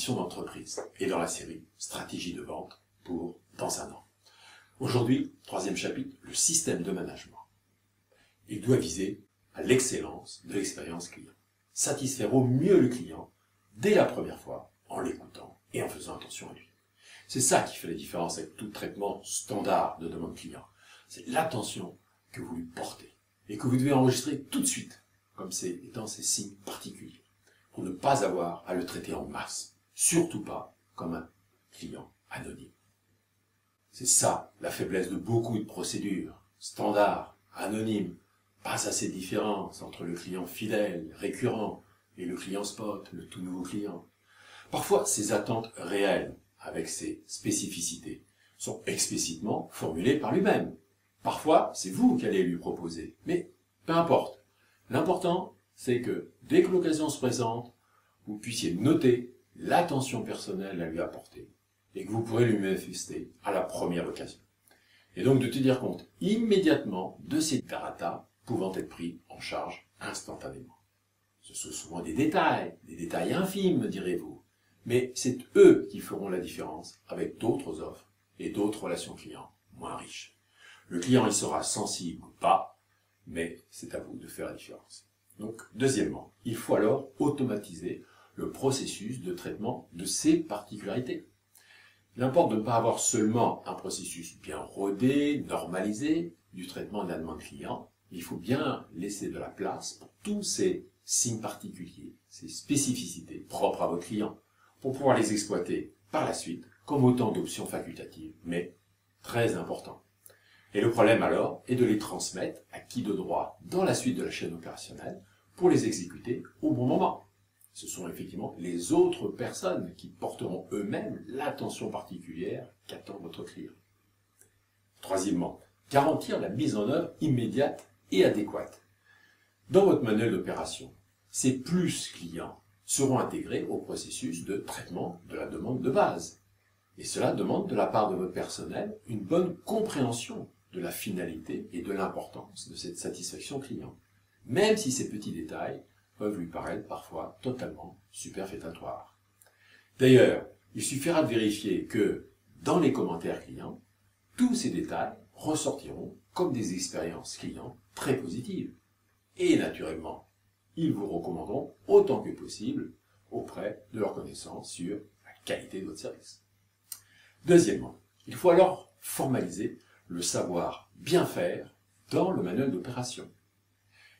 mission d'entreprise et dans la série Stratégie de vente pour dans un an. Aujourd'hui, troisième chapitre, le système de management. Il doit viser à l'excellence de l'expérience client. Satisfaire au mieux le client dès la première fois en l'écoutant et en faisant attention à lui. C'est ça qui fait la différence avec tout traitement standard de demande client. C'est l'attention que vous lui portez et que vous devez enregistrer tout de suite, comme étant ces signes particuliers, pour ne pas avoir à le traiter en masse, surtout pas comme un client anonyme. C'est ça la faiblesse de beaucoup de procédures, standards, anonymes, pas assez de différence entre le client fidèle, récurrent, et le client spot, le tout nouveau client. Parfois, ces attentes réelles, avec ses spécificités, sont explicitement formulées par lui-même. Parfois, c'est vous qui allez lui proposer, mais peu importe. L'important, c'est que, dès que l'occasion se présente, vous puissiez noter l'attention personnelle à lui apporter, et que vous pourrez lui manifester à la première occasion. Et donc de tenir compte immédiatement de ces data pouvant être pris en charge instantanément. Ce sont souvent des détails infimes, me direz-vous, mais c'est eux qui feront la différence avec d'autres offres et d'autres relations clients moins riches. Le client y sera sensible ou pas, mais c'est à vous de faire la différence. Donc, deuxièmement, il faut alors automatiser le processus de traitement de ces particularités. Il importe de ne pas avoir seulement un processus bien rodé, normalisé du traitement de la demande client. Il faut bien laisser de la place pour tous ces signes particuliers, ces spécificités propres à votre client, pour pouvoir les exploiter par la suite comme autant d'options facultatives, mais très importantes. Et le problème alors est de les transmettre à qui de droit dans la suite de la chaîne opérationnelle pour les exécuter au bon moment. Ce sont effectivement les autres personnes qui porteront eux-mêmes l'attention particulière qu'attend votre client. Troisièmement, garantir la mise en œuvre immédiate et adéquate. Dans votre manuel d'opération, ces plus clients seront intégrés au processus de traitement de la demande de base. Et cela demande de la part de votre personnel une bonne compréhension de la finalité et de l'importance de cette satisfaction client, même si ces petits détails peuvent lui paraître parfois totalement superfétatoires. D'ailleurs, il suffira de vérifier que, dans les commentaires clients, tous ces détails ressortiront comme des expériences clients très positives. Et naturellement, ils vous recommanderont autant que possible auprès de leurs connaissances sur la qualité de votre service. Deuxièmement, il faut alors formaliser le savoir bien faire dans le manuel d'opération.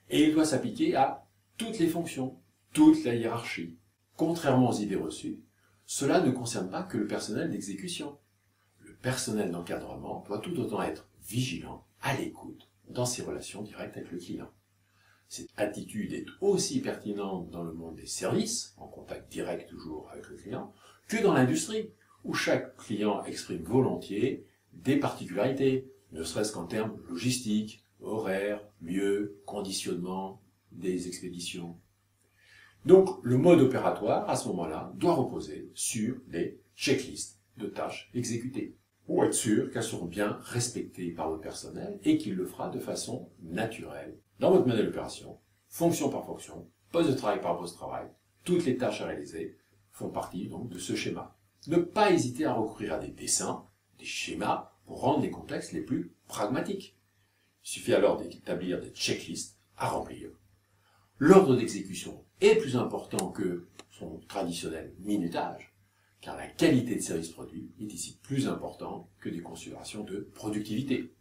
Et il doit s'appliquer à toutes les fonctions, toute la hiérarchie. Contrairement aux idées reçues, cela ne concerne pas que le personnel d'exécution. Le personnel d'encadrement doit tout autant être vigilant, à l'écoute, dans ses relations directes avec le client. Cette attitude est aussi pertinente dans le monde des services, en contact direct toujours avec le client, que dans l'industrie, où chaque client exprime volontiers des particularités, ne serait-ce qu'en termes logistiques, horaires, lieux, conditionnement des expéditions. Donc, le mode opératoire, à ce moment-là, doit reposer sur des checklists de tâches exécutées, pour être sûr qu'elles seront bien respectées par votre personnel et qu'il le fera de façon naturelle. Dans votre manuel d'opération, fonction par fonction, poste de travail par poste de travail, toutes les tâches à réaliser font partie donc de ce schéma. Ne pas hésiter à recourir à des dessins, des schémas, pour rendre les contextes les plus pragmatiques. Il suffit alors d'établir des checklists à remplir. L'ordre d'exécution est plus important que son traditionnel minutage, car la qualité de service produit est ici plus importante que des considérations de productivité,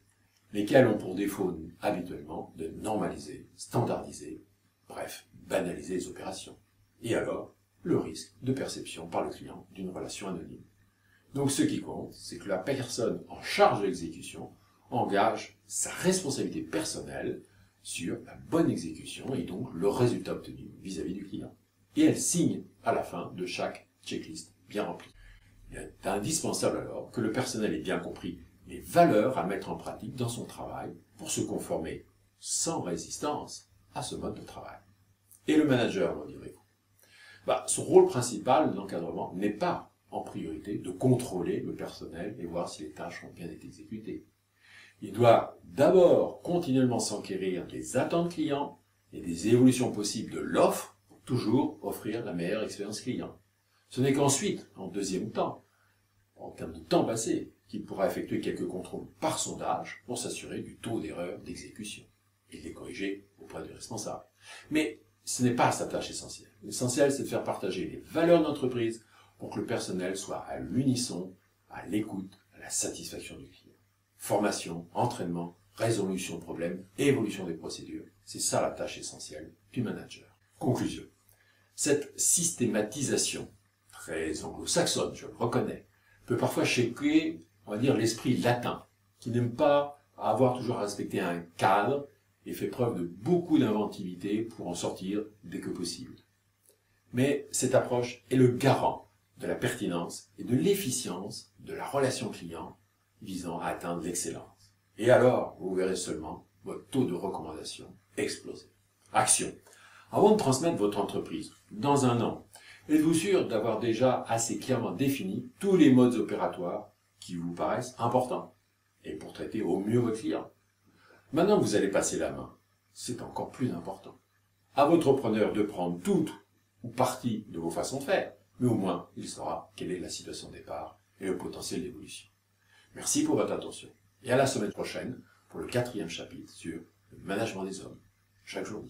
lesquelles ont pour défaut habituellement de normaliser, standardiser, bref, banaliser les opérations. Et alors, le risque de perception par le client d'une relation anonyme. Donc ce qui compte, c'est que la personne en charge de l'exécution engage sa responsabilité personnelle sur la bonne exécution et donc le résultat obtenu vis-à-vis du client. Et elle signe à la fin de chaque checklist bien remplie. Il est indispensable alors que le personnel ait bien compris les valeurs à mettre en pratique dans son travail pour se conformer sans résistance à ce mode de travail. Et le manager, m'en direz-vous? Son rôle principal d'encadrement n'est pas en priorité de contrôler le personnel et voir si les tâches ont bien été exécutées. Il doit d'abord continuellement s'enquérir des attentes clients et des évolutions possibles de l'offre pour toujours offrir la meilleure expérience client. Ce n'est qu'ensuite, en deuxième temps, en termes de temps passé, qu'il pourra effectuer quelques contrôles par sondage pour s'assurer du taux d'erreur d'exécution et les corriger auprès du responsable. Mais ce n'est pas sa tâche essentielle. L'essentiel, c'est de faire partager les valeurs d'entreprise pour que le personnel soit à l'unisson, à l'écoute, à la satisfaction du client. Formation, entraînement, résolution de problèmes, évolution des procédures, c'est ça la tâche essentielle du manager. Conclusion. Cette systématisation, très anglo-saxonne, je le reconnais, peut parfois choquer, on va dire, l'esprit latin, qui n'aime pas avoir toujours à respecter un cadre et fait preuve de beaucoup d'inventivité pour en sortir dès que possible. Mais cette approche est le garant de la pertinence et de l'efficience de la relation client visant à atteindre l'excellence. Et alors, vous verrez seulement votre taux de recommandation exploser. Action. Avant de transmettre votre entreprise dans un an, êtes-vous sûr d'avoir déjà assez clairement défini tous les modes opératoires qui vous paraissent importants et pour traiter au mieux votre client? Maintenant que vous allez passer la main, c'est encore plus important. À votre preneur de prendre toute ou partie de vos façons de faire, mais au moins il saura quelle est la situation de départ et le potentiel d'évolution. Merci pour votre attention et à la semaine prochaine pour le 4e chapitre sur le management des hommes. Chaque jour.